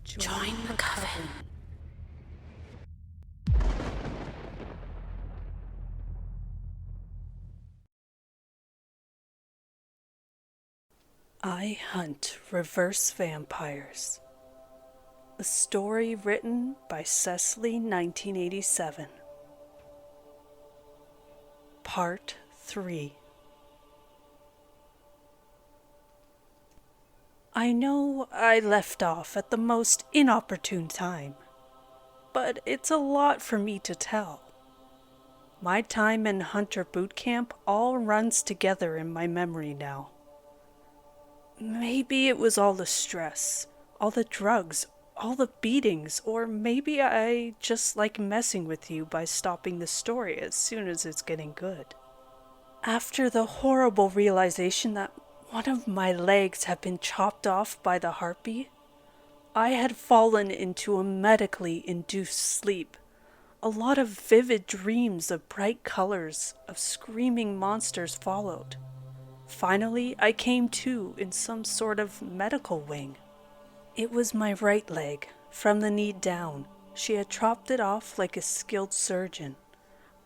Join the coven. I Hunt Reverse Vampires. A story written by Cecily 1987. Part 3. I know I left off at the most inopportune time, but it's a lot for me to tell. My time in Hunter Boot Camp all runs together in my memory now. Maybe it was all the stress, all the drugs, all the beatings, or maybe I just like messing with you by stopping the story as soon as it's getting good. After the horrible realization that one of my legs had been chopped off by the harpy, I had fallen into a medically induced sleep. A lot of vivid dreams of bright colors, of screaming monsters followed. Finally, I came to in some sort of medical wing. It was my right leg, from the knee down. She had chopped it off like a skilled surgeon.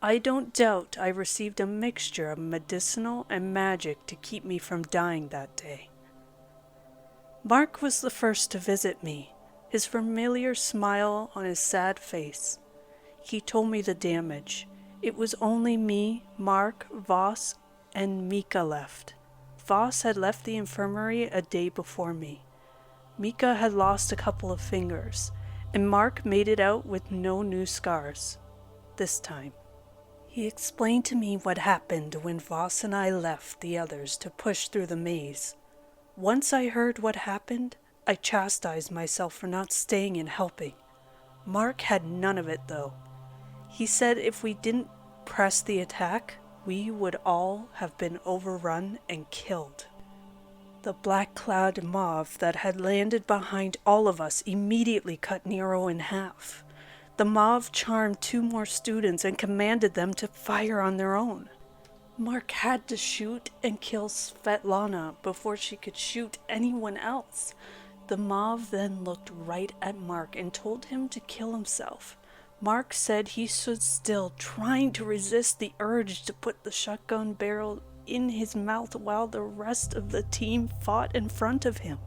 I don't doubt I received a mixture of medicinal and magic to keep me from dying that day. Mark was the first to visit me, his familiar smile on his sad face. He told me the damage. It was only me, Mark, Voss, and Mika left. Voss had left the infirmary a day before me. Mika had lost a couple of fingers, and Mark made it out with no new scars. This time. He explained to me what happened when Voss and I left the others to push through the maze. Once I heard what happened, I chastised myself for not staying and helping. Mark had none of it though. He said if we didn't press the attack, we would all have been overrun and killed. The black-clad mob that had landed behind all of us immediately cut Nero in half. The mob charmed 2 more students and commanded them to fire on their own. Mark had to shoot and kill Svetlana before she could shoot anyone else. The mob then looked right at Mark and told him to kill himself. Mark said he stood still, trying to resist the urge to put the shotgun barrel in his mouth while the rest of the team fought in front of him.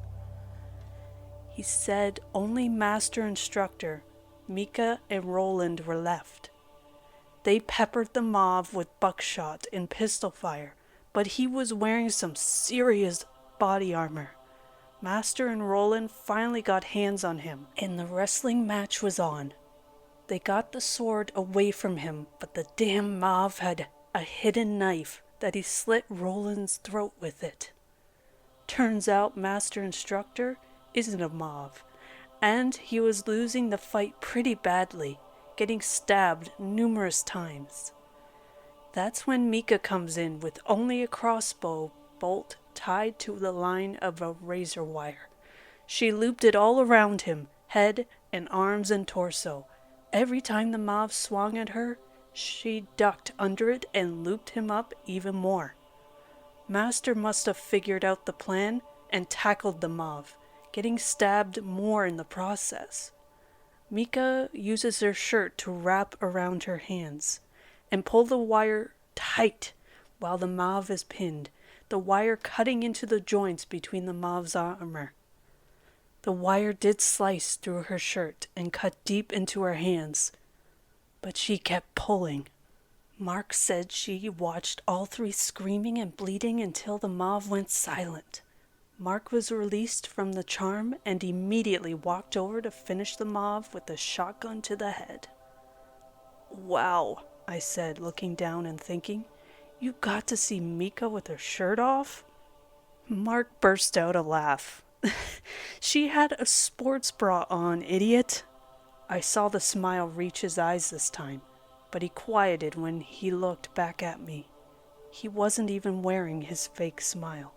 He said only Master Instructor, Mika, and Roland were left. They peppered the mob with buckshot and pistol fire, but he was wearing some serious body armor. Master and Roland finally got hands on him, and the wrestling match was on. They got the sword away from him, but the damn mob had a hidden knife that he slit Roland's throat with it. Turns out Master Instructor isn't a mob, and he was losing the fight pretty badly, getting stabbed numerous times. That's when Mika comes in with only a crossbow bolt tied to the line of a razor wire. She looped it all around him, head and arms and torso. Every time the mob swung at her, she ducked under it and looped him up even more. Master must have figured out the plan and tackled the mob, getting stabbed more in the process. Mika uses her shirt to wrap around her hands and pull the wire tight while the mob is pinned, the wire cutting into the joints between the mob's armor. The wire did slice through her shirt and cut deep into her hands, but she kept pulling. Mark said she watched all 3 screaming and bleeding until the mob went silent. Mark was released from the charm and immediately walked over to finish the mob with a shotgun to the head. "Wow," I said, looking down and thinking, "you got to see Mika with her shirt off?" Mark burst out a laugh. "She had a sports bra on, idiot." I saw the smile reach his eyes this time, but he quieted when he looked back at me. He wasn't even wearing his fake smile.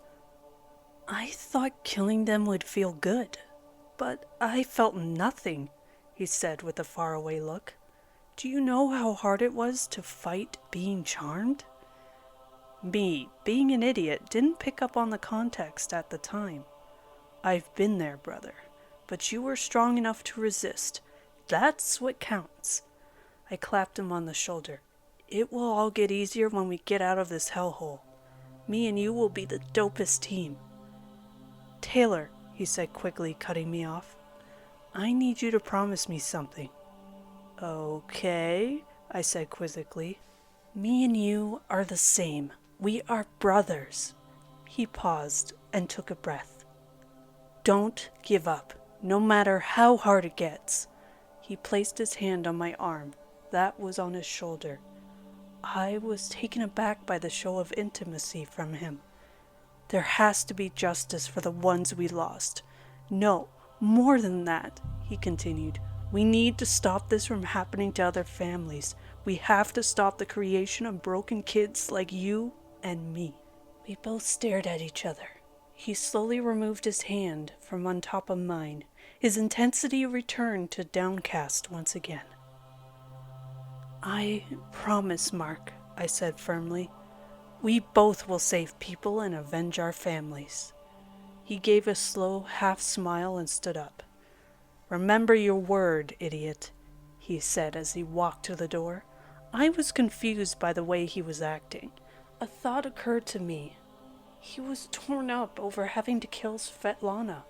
"I thought killing them would feel good, but I felt nothing," he said with a faraway look. "Do you know how hard it was to fight being charmed?" Me, being an idiot, didn't pick up on the context at the time. "I've been there, brother. but you were strong enough to resist. That's what counts. I clapped him on the shoulder. It will all get easier when we get out of this hellhole. Me and you will be the dopest team. Taylor, he said quickly, cutting me off. I need you to promise me something. Okay, I said quizzically. Me and you are the same. We are brothers. He paused and took a breath. Don't give up, no matter how hard it gets. He placed his hand on my arm. That was on his shoulder. I was taken aback by the show of intimacy from him. There has to be justice for the ones we lost. No, more than that, he continued. We need to stop this from happening to other families. We have to stop the creation of broken kids like you and me. We both stared at each other. He slowly removed his hand from on top of mine. His intensity returned to downcast once again. I promise, Mark, I said firmly. We both will save people and avenge our families. He gave a slow half smile and stood up. Remember your word, idiot, he said as he walked to the door. I was confused by the way he was acting. A thought occurred to me. He was torn up over having to kill Svetlana.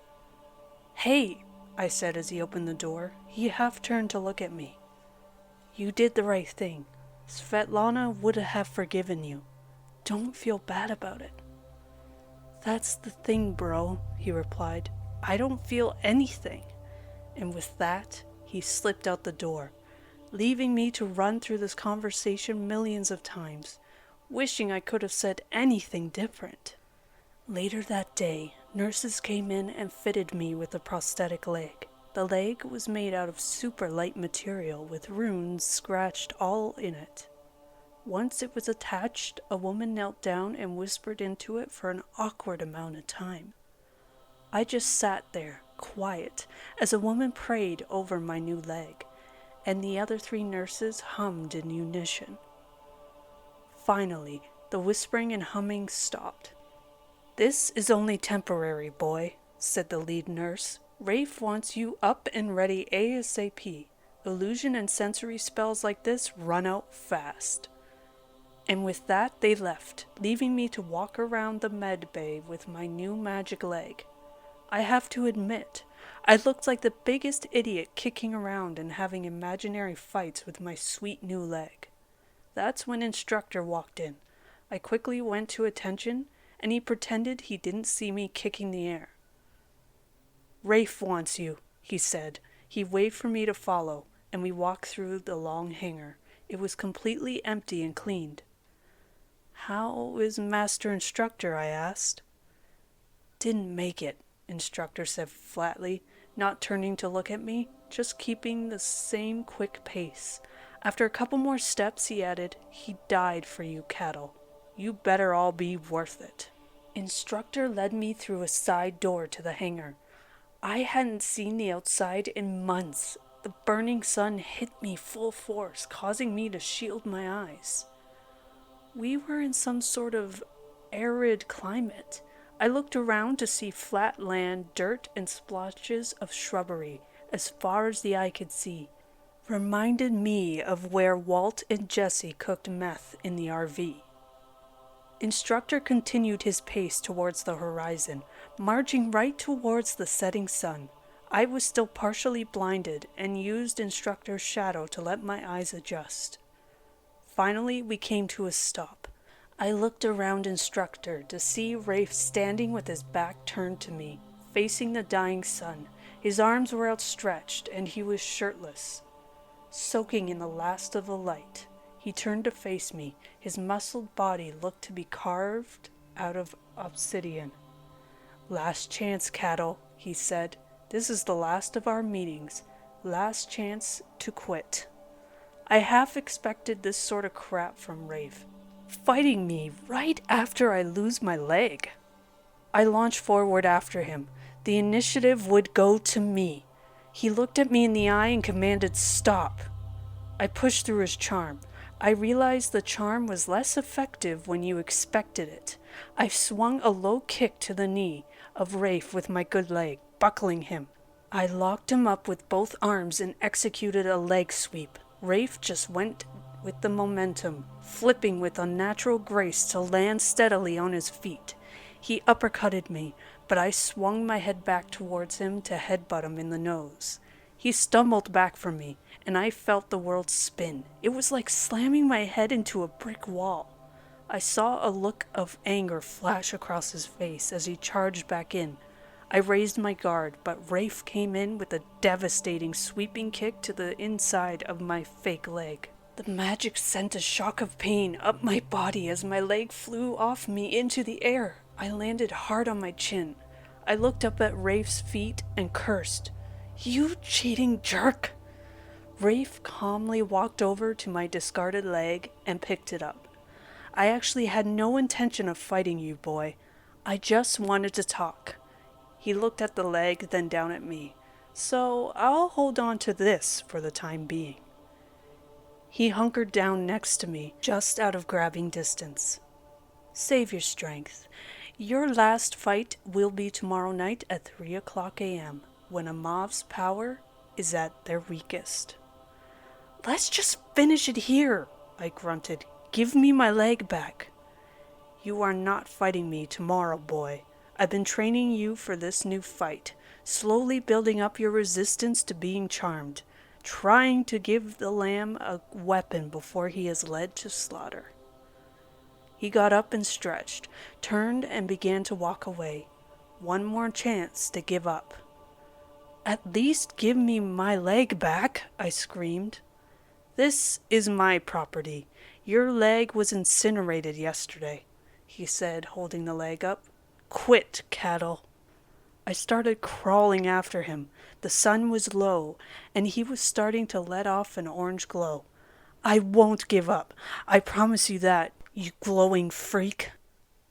Hey, I said as he opened the door. He half turned to look at me. You did the right thing. Svetlana would have forgiven you. Don't feel bad about it. That's the thing, bro, he replied. I don't feel anything. And with that, he slipped out the door, leaving me to run through this conversation millions of times, wishing I could have said anything different. Later that day, nurses came in and fitted me with a prosthetic leg. The leg was made out of super light material with runes scratched all in it. Once it was attached, a woman knelt down and whispered into it for an awkward amount of time. I just sat there, quiet, as a woman prayed over my new leg, and the other 3 nurses hummed in unison. Finally, the whispering and humming stopped. This is only temporary, boy, said the lead nurse. Rafe wants you up and ready ASAP. Illusion and sensory spells like this run out fast. And with that, they left, leaving me to walk around the med bay with my new magic leg. I have to admit, I looked like the biggest idiot kicking around and having imaginary fights with my sweet new leg. That's when instructor walked in. I quickly went to attention, and he pretended he didn't see me kicking the air. Rafe wants you, he said. He waved for me to follow, and we walked through the long hangar. It was completely empty and cleaned. How is Master Instructor? I asked. Didn't make it, Instructor said flatly, not turning to look at me, just keeping the same quick pace. After a couple more steps, he added, He died for you cattle. You better all be worth it. Instructor led me through a side door to the hangar. I hadn't seen the outside in months. The burning sun hit me full force, causing me to shield my eyes. We were in some sort of arid climate. I looked around to see flat land, dirt, and splotches of shrubbery as far as the eye could see. Reminded me of where Walt and Jesse cooked meth in the RV. Instructor continued his pace towards the horizon, marching right towards the setting sun. I was still partially blinded and used Instructor's shadow to let my eyes adjust. Finally, we came to a stop. I looked around Instructor to see Rafe standing with his back turned to me, facing the dying sun. His arms were outstretched, and he was shirtless, soaking in the last of the light. He turned to face me. His muscled body looked to be carved out of obsidian. Last chance, cattle, he said. This is the last of our meetings. Last chance to quit. I half expected this sort of crap from Rafe, fighting me right after I lose my leg. I launched forward after him. The initiative would go to me. He looked at me in the eye and commanded stop. I pushed through his charm. I realized the charm was less effective when you expected it. I swung a low kick to the knee of Rafe with my good leg, buckling him. I locked him up with both arms and executed a leg sweep. Rafe just went with the momentum, flipping with unnatural grace to land steadily on his feet. He uppercutted me, but I swung my head back towards him to headbutt him in the nose. He stumbled back from me, and I felt the world spin. It was like slamming my head into a brick wall. I saw a look of anger flash across his face as he charged back in. I raised my guard, but Rafe came in with a devastating sweeping kick to the inside of my fake leg. The magic sent a shock of pain up my body as my leg flew off me into the air. I landed hard on my chin. I looked up at Rafe's feet and cursed. "You cheating jerk!" Rafe calmly walked over to my discarded leg and picked it up. "I actually had no intention of fighting you, boy. I just wanted to talk." He looked at the leg, then down at me. "So I'll hold on to this for the time being." He hunkered down next to me, just out of grabbing distance. "Save your strength. Your last fight will be tomorrow night at 3:00 a.m., when a mob's power is at their weakest." "Let's just finish it here," I grunted. "Give me my leg back." "You are not fighting me tomorrow, boy. I've been training you for this new fight, slowly building up your resistance to being charmed, trying to give the lamb a weapon before he is led to slaughter." He got up and stretched, turned and began to walk away. One more chance to give up. "At least give me my leg back," I screamed. "This is my property. Your leg was incinerated yesterday," he said, holding the leg up. "Quit, cattle." I started crawling after him. The sun was low, and he was starting to let off an orange glow. "I won't give up. I promise you that, you glowing freak."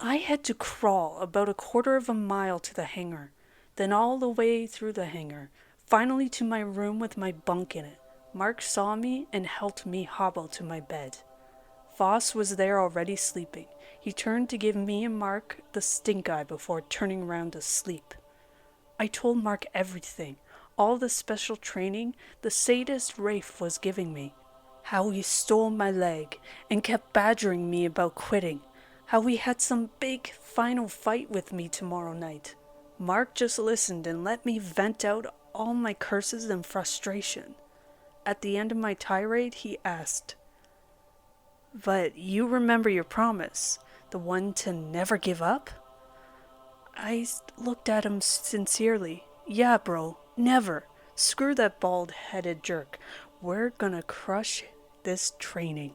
I had to crawl about 1/4 of a mile to the hangar, then all the way through the hangar, finally to my room with my bunk in it. Mark saw me and helped me hobble to my bed. Voss was there already sleeping. He turned to give me and Mark the stink eye before turning around to sleep. I told Mark everything, all the special training the sadist Rafe was giving me, how he stole my leg and kept badgering me about quitting, how he had some big final fight with me tomorrow night. Mark just listened and let me vent out all my curses and frustration. At the end of my tirade, he asked, "But you remember your promise, the one to never give up?" I looked at him sincerely. "Yeah, bro, never. Screw that bald-headed jerk. We're gonna crush this training."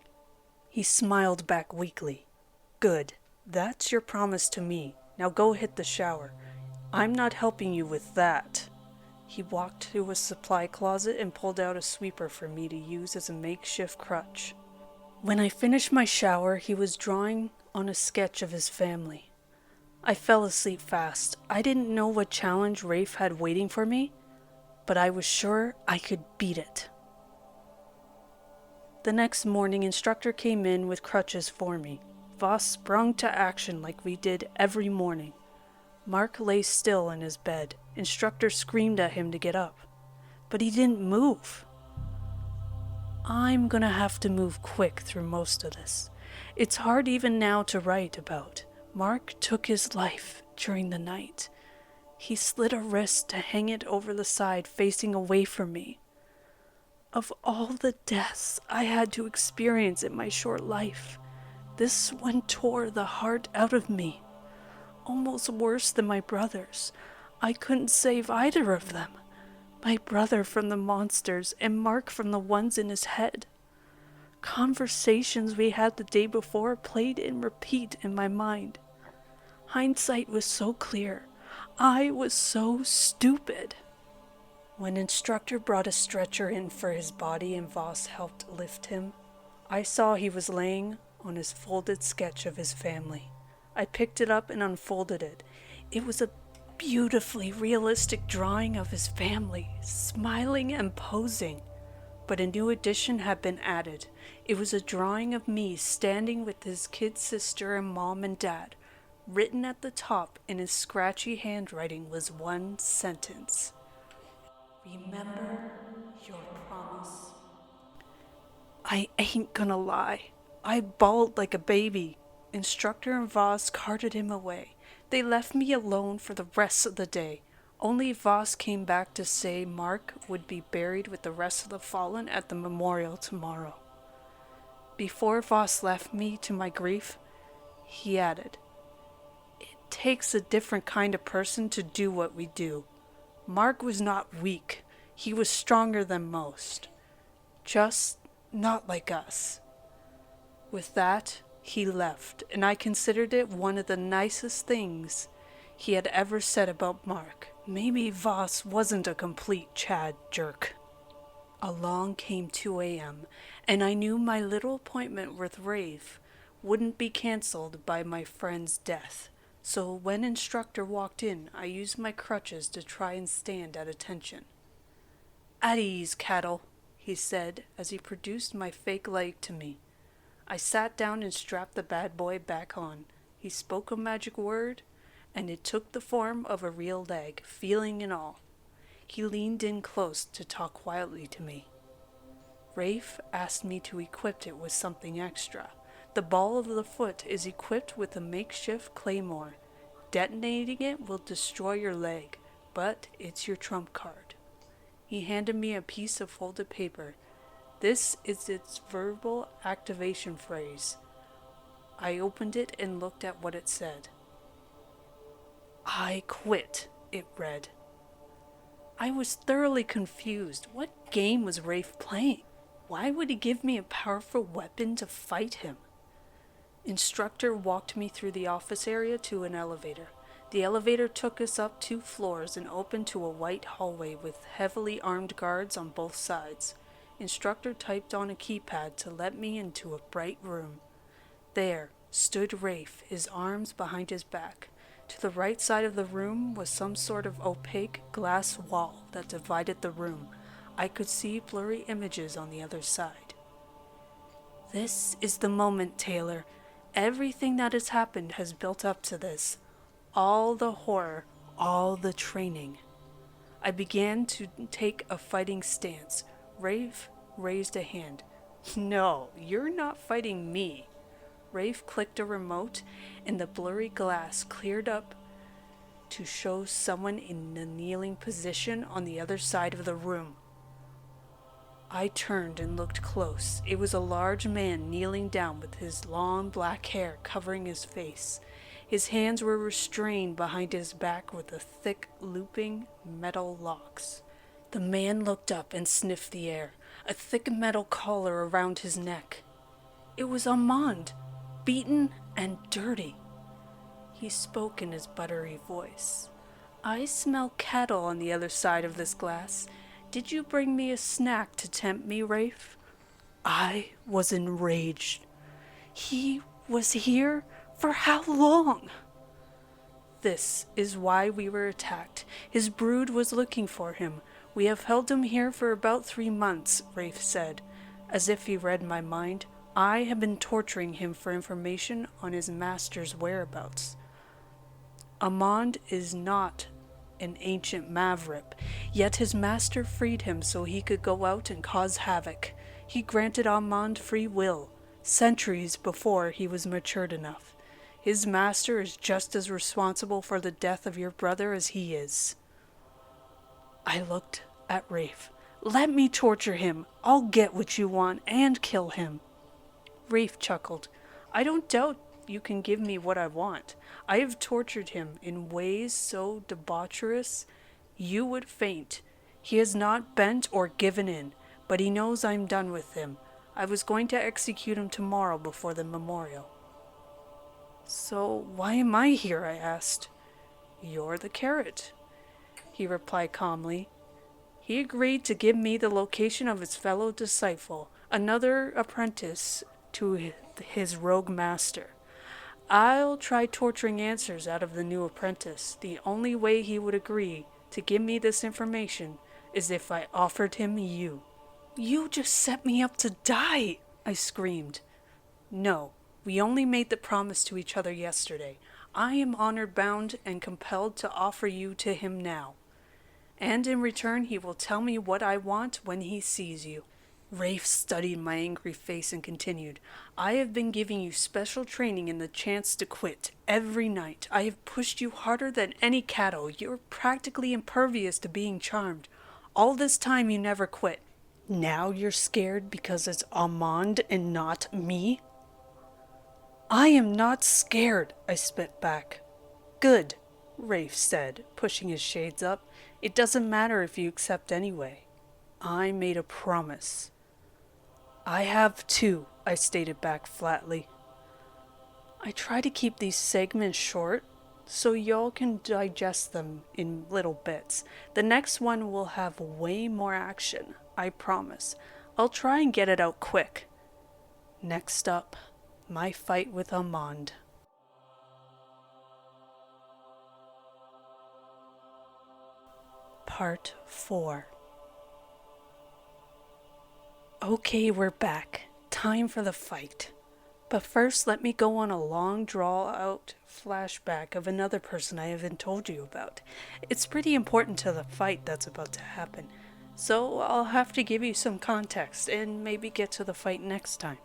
He smiled back weakly. "Good. That's your promise to me. Now go hit the shower. I'm not helping you with that." He walked to a supply closet and pulled out a sweeper for me to use as a makeshift crutch. When I finished my shower, he was drawing on a sketch of his family. I fell asleep fast. I didn't know what challenge Rafe had waiting for me, but I was sure I could beat it. The next morning, instructor came in with crutches for me. Voss sprung to action like we did every morning. Mark lay still in his bed. Instructor screamed at him to get up, but he didn't move. I'm gonna have to move quick through most of this. It's hard even now to write about. Mark took his life during the night. He slit a wrist to hang it over the side facing away from me. Of all the deaths I had to experience in my short life, this one tore the heart out of me. Almost worse than my brothers. I couldn't save either of them. My brother from the monsters and Mark from the ones in his head. Conversations we had the day before played in repeat in my mind. Hindsight was so clear. I was so stupid. When instructor brought a stretcher in for his body and Voss helped lift him, I saw he was laying on his folded sketch of his family. I picked it up and unfolded it. It was a beautifully realistic drawing of his family, smiling and posing. But a new addition had been added. It was a drawing of me standing with his kid sister and mom and dad. Written at the top in his scratchy handwriting was one sentence. Remember your promise. I ain't gonna lie. I bawled like a baby. Instructor and Voss carted him away. They left me alone for the rest of the day. Only Voss came back to say Mark would be buried with the rest of the fallen at the memorial tomorrow. Before Voss left me to my grief, he added, "It takes a different kind of person to do what we do. Mark was not weak. He was stronger than most. Just not like us." With that, he left, and I considered it one of the nicest things he had ever said about Mark. Maybe Voss wasn't a complete Chad jerk. Along came 2 a.m., and I knew my little appointment with Rafe wouldn't be cancelled by my friend's death. So when instructor walked in, I used my crutches to try and stand at attention. "At ease, cattle," he said as he produced my fake leg to me. I sat down and strapped the bad boy back on. He spoke a magic word, and it took the form of a real leg, feeling and all. He leaned in close to talk quietly to me. Rafe asked me to equip it with something extra. The ball of the foot is equipped with a makeshift claymore. Detonating it will destroy your leg, but it's your trump card. He handed me a piece of folded paper. This is its verbal activation phrase. I opened it and looked at what it said. "I quit," it read. I was thoroughly confused. What game was Rafe playing? Why would he give me a powerful weapon to fight him? Instructor walked me through the office area to an elevator. The elevator took us up 2 floors and opened to a white hallway with heavily armed guards on both sides. Instructor typed on a keypad to let me into a bright room. There stood Rafe, his arms behind his back. To the right side of the room was some sort of opaque glass wall that divided the room. I could see blurry images on the other side. "This is the moment, Taylor. Everything that has happened has built up to this. All the horror, all the training." I began to take a fighting stance. Rafe raised a hand. "No, you're not fighting me." Rafe clicked a remote, and the blurry glass cleared up to show someone in a kneeling position on the other side of the room. I turned and looked close. It was a large man kneeling down with his long black hair covering his face. His hands were restrained behind his back with the thick, looping metal locks. The man looked up and sniffed the air, a thick metal collar around his neck. It was Armand, beaten and dirty. He spoke in his buttery voice. "I smell cattle on the other side of this glass. Did you bring me a snack to tempt me, Rafe?" I was enraged. He was here? For how long? "This is why we were attacked. His brood was looking for him. We have held him here for about 3 months, Rafe said, as if he read my mind. I have been torturing him for information on his master's whereabouts. Armand is not an ancient maverick, yet his master freed him so he could go out and cause havoc. He granted Armand free will, centuries before he was matured enough. His master is just as responsible for the death of your brother as he is." I looked at Rafe. "Let me torture him. I'll get what you want and kill him." Rafe chuckled. "I don't doubt you can give me what I want. I have tortured him in ways so debaucherous you would faint. He has not bent or given in, but he knows I'm done with him. I was going to execute him tomorrow before the memorial." "So why am I here?" I asked. "You're the carrot," he replied calmly. He agreed to give me the location of his fellow disciple, another apprentice to his rogue master. I'll try torturing answers out of the new apprentice. The only way he would agree to give me this information is if I offered him you. "You just set me up to die," I screamed. "No, we only made the promise to each other yesterday. I am honor bound and compelled to offer you to him now." And in return he will tell me what I want when he sees you. Rafe studied my angry face and continued, I have been giving you special training and the chance to quit every night. I have pushed you harder than any cattle. You're practically impervious to being charmed. All this time you never quit. Now you're scared because it's Armand and not me? I am not scared, I spit back. Good, Rafe said, pushing his shades up. It doesn't matter if you accept anyway. I made a promise. I have too, I stated back flatly. I try to keep these segments short so y'all can digest them in little bits. The next one will have way more action, I promise. I'll try and get it out quick. Next up, my fight with Armand. Part 4. Okay, we're back. Time for the fight. But first, let me go on a long draw-out flashback of another person I haven't told you about. It's pretty important to the fight that's about to happen, so I'll have to give you some context and maybe get to the fight next time.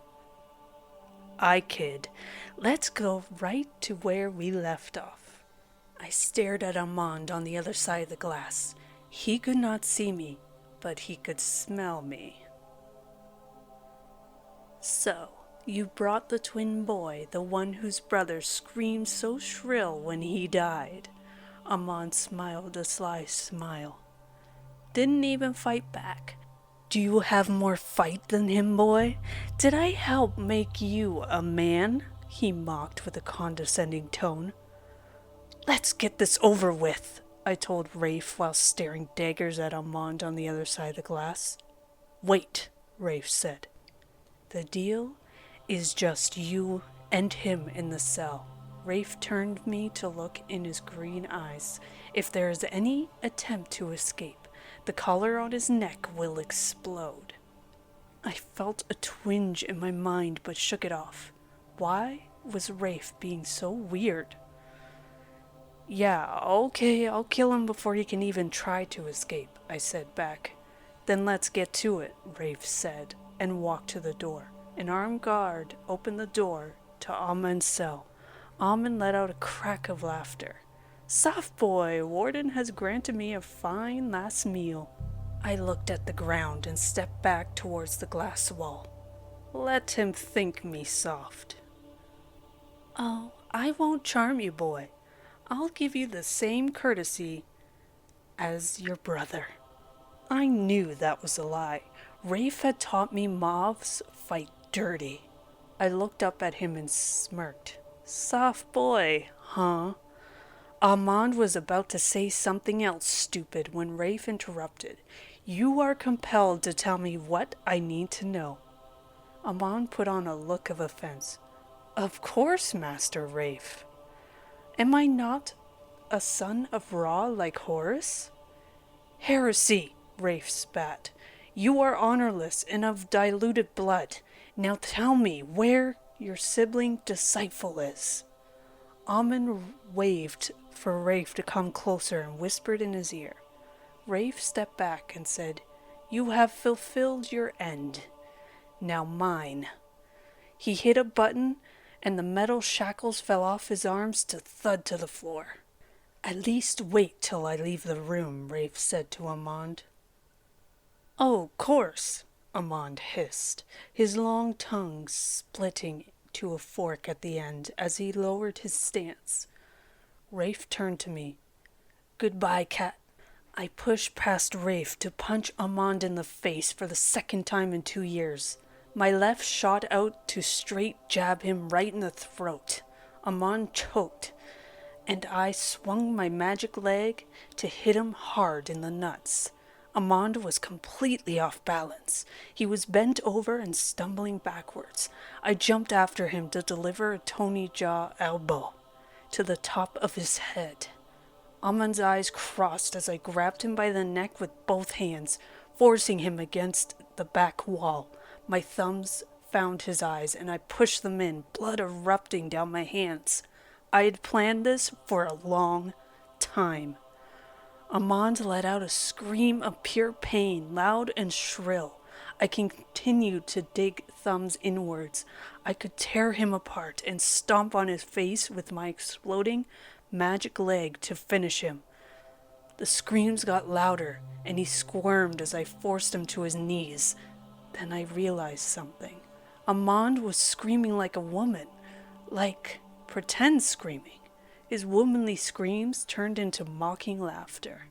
I kid. Let's go right to where we left off. I stared at Armand on the other side of the glass. He could not see me, but he could smell me. So, you brought the twin boy, the one whose brother screamed so shrill when he died. Armand smiled a sly smile. Didn't even fight back. Do you have more fight than him, boy? Did I help make you a man? He mocked with a condescending tone. Let's get this over with, I told Rafe while staring daggers at Armand on the other side of the glass. Wait, Rafe said. The deal is just you and him in the cell. Rafe turned me to look in his green eyes. If there is any attempt to escape, the collar on his neck will explode. I felt a twinge in my mind but shook it off. Why was Rafe being so weird? Yeah, okay, I'll kill him before he can even try to escape, I said back. Then let's get to it, Rafe said, and walked to the door. An armed guard opened the door to Armand's cell. Armand let out a crack of laughter. Soft boy, Warden has granted me a fine last meal. I looked at the ground and stepped back towards the glass wall. Let him think me soft. Oh, I won't charm you, boy. I'll give you the same courtesy as your brother. I knew that was a lie. Rafe had taught me mauves fight dirty. I looked up at him and smirked. Soft boy, huh? Armand was about to say something else stupid when Rafe interrupted. You are compelled to tell me what I need to know. Armand put on a look of offense. Of course, Master Rafe. Am I not a son of Ra like Horus? Heresy, Rafe spat. You are honorless and of diluted blood. Now tell me where your sibling Deceitful is. Armand waved for Rafe to come closer and whispered in his ear. Rafe stepped back and said, You have fulfilled your end. Now mine. He hit a button and the metal shackles fell off his arms to thud to the floor. At least wait till I leave the room, Rafe said to Armand. Oh, course, Armand hissed, his long tongue splitting to a fork at the end as he lowered his stance. Rafe turned to me. Goodbye, cat. I pushed past Rafe to punch Armand in the face for the second time in 2 years. My left shot out to straight jab him right in the throat. Armand choked, and I swung my magic leg to hit him hard in the nuts. Armand was completely off balance. He was bent over and stumbling backwards. I jumped after him to deliver a Tony Jaw elbow to the top of his head. Armand's eyes crossed as I grabbed him by the neck with both hands, forcing him against the back wall. My thumbs found his eyes, and I pushed them in, blood erupting down my hands. I had planned this for a long time. Amand let out a scream of pure pain, loud and shrill. I continued to dig thumbs inwards. I could tear him apart and stomp on his face with my exploding magic leg to finish him. The screams got louder, and he squirmed as I forced him to his knees. Then I realized something. Amand was screaming like a woman, like pretend screaming. His womanly screams turned into mocking laughter.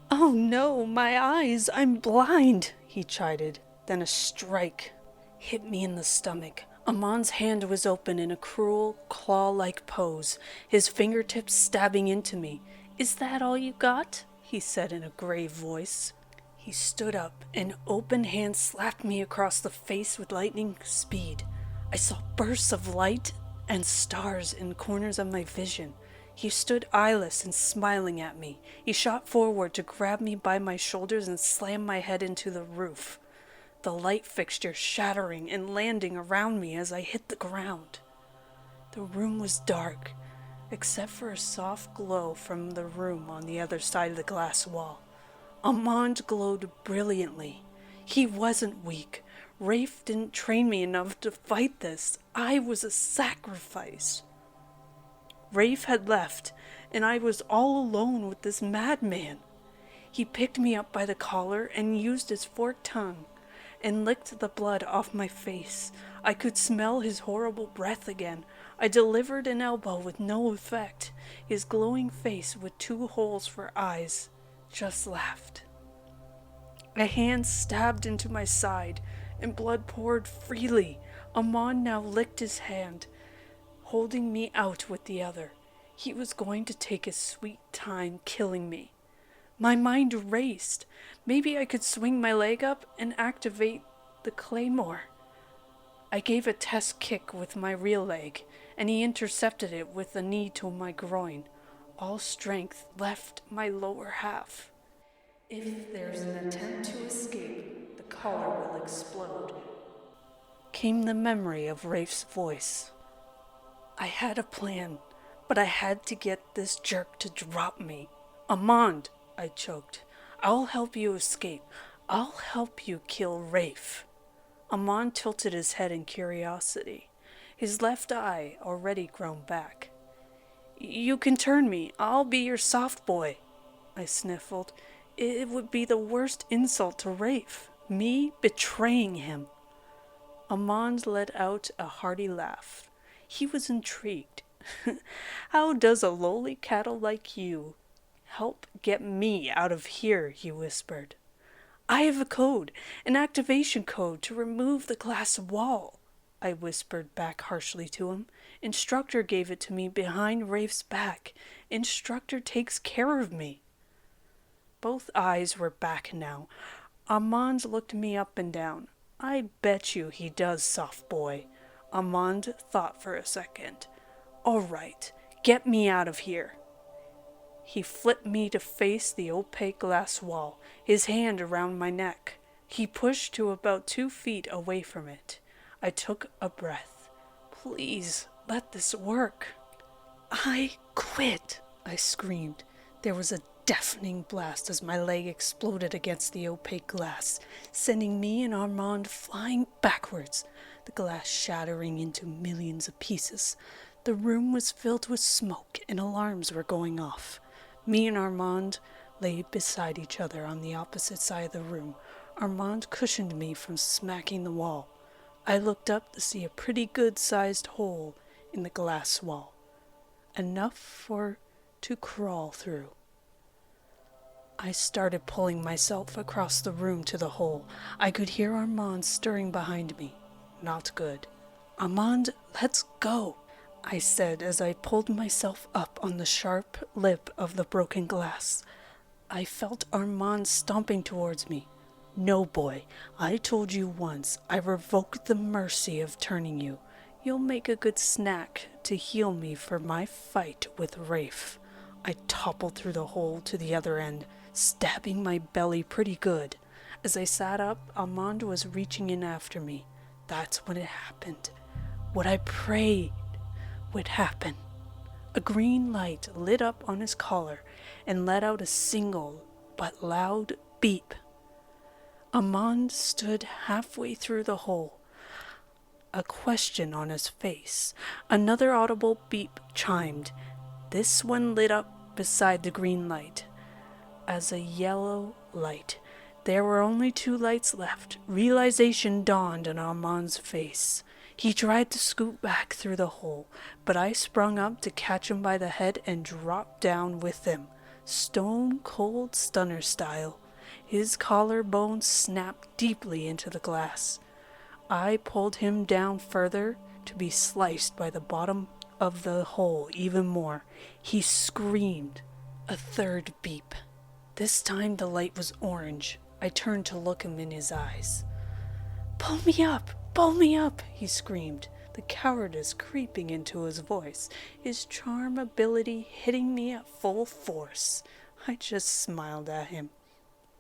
"Oh no, my eyes, I'm blind," he chided. Then a strike hit me in the stomach. Amand's hand was open in a cruel, claw-like pose, his fingertips stabbing into me. "Is that all you got?" he said in a grave voice. He stood up, an open hand slapped me across the face with lightning speed. I saw bursts of light and stars in corners of my vision. He stood eyeless and smiling at me. He shot forward to grab me by my shoulders and slam my head into the roof, the light fixture shattering and landing around me as I hit the ground. The room was dark, except for a soft glow from the room on the other side of the glass wall. Amand glowed brilliantly. He wasn't weak. Rafe didn't train me enough to fight this. I was a sacrifice. Rafe had left, and I was all alone with this madman. He picked me up by the collar and used his forked tongue and licked the blood off my face. I could smell his horrible breath again. I delivered an elbow with no effect. His glowing face with 2 holes for eyes just laughed. A hand stabbed into my side, and blood poured freely. Amand now licked his hand, holding me out with the other. He was going to take his sweet time killing me. My mind raced. Maybe I could swing my leg up and activate the claymore. I gave a test kick with my real leg, and he intercepted it with a knee to my groin. All strength left my lower half. "If there's an attempt to escape, the collar will explode," came the memory of Rafe's voice. I had a plan, but I had to get this jerk to drop me. "Amand," I choked, "I'll help you escape. I'll help you kill Rafe." Amand tilted his head in curiosity, his left eye already grown back. "You can turn me. I'll be your soft boy," I sniffled. It would be the worst insult to Rafe, me betraying him. Amand let out a hearty laugh. He was intrigued. "How does a lowly cattle like you help get me out of here?" he whispered. "I have a code, an activation code to remove the glass wall," I whispered back harshly to him. "Instructor gave it to me behind Rafe's back. Instructor takes care of me." Both eyes were back now. Amand looked me up and down. "I bet you he does, soft boy." Amand thought for a second. "All right, get me out of here." He flipped me to face the opaque glass wall, his hand around my neck. He pushed to about 2 feet away from it. I took a breath. "Please, let this work." "I quit," I screamed. There was a deafening blast as my leg exploded against the opaque glass, sending me and Armand flying backwards, the glass shattering into millions of pieces. The room was filled with smoke and alarms were going off. Me and Armand lay beside each other on the opposite side of the room. Armand cushioned me from smacking the wall. I looked up to see a pretty good-sized hole in the glass wall, enough to crawl through. I started pulling myself across the room to the hole. I could hear Armand stirring behind me. Not good. "Armand, let's go," I said as I pulled myself up on the sharp lip of the broken glass. I felt Armand stomping towards me. "No, boy, I told you once, I revoked the mercy of turning you. You'll make a good snack to heal me for my fight with Rafe." I toppled through the hole to the other end, stabbing my belly pretty good. As I sat up, Armand was reaching in after me. That's when it happened. What I prayed would happen. A green light lit up on his collar, and let out a single but loud beep. Armand stood halfway through the hole, a question on his face. Another audible beep chimed. This one lit up beside the green light as a yellow light. There were only 2 lights left. Realization dawned on Armand's face. He tried to scoot back through the hole, but I sprung up to catch him by the head and dropped down with him, stone cold stunner style. His collarbone snapped deeply into the glass. I pulled him down further to be sliced by the bottom of the hole even more. He screamed. A third beep. This time the light was orange. I turned to look him in his eyes. "Pull me up! Pull me up!" he screamed, the cowardice creeping into his voice, his charm ability hitting me at full force. I just smiled at him.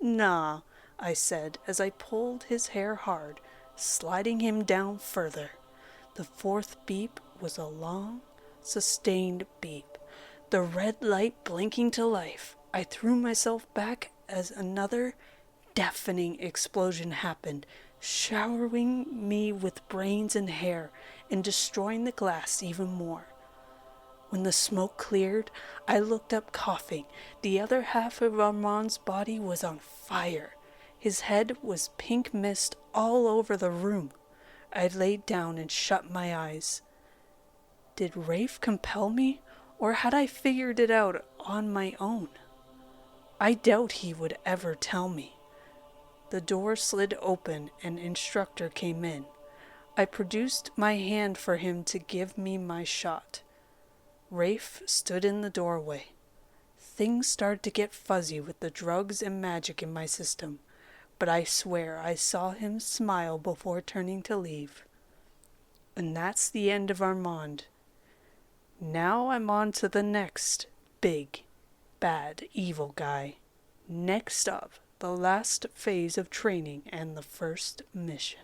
"Nah," I said as I pulled his hair hard, sliding him down further. The 4th beep was a long, sustained beep, the red light blinking to life. I threw myself back as another deafening explosion happened, showering me with brains and hair and destroying the glass even more. When the smoke cleared, I looked up coughing. The other half of Armand's body was on fire. His head was pink mist all over the room. I laid down and shut my eyes. Did Rafe compel me, or had I figured it out on my own? I doubt he would ever tell me. The door slid open and instructor came in. I produced my hand for him to give me my shot. Rafe stood in the doorway. Things started to get fuzzy with the drugs and magic in my system, but I swear I saw him smile before turning to leave. And that's the end of Armand. Now I'm on to the next big, bad, evil guy. Next up, the last phase of training and the first mission.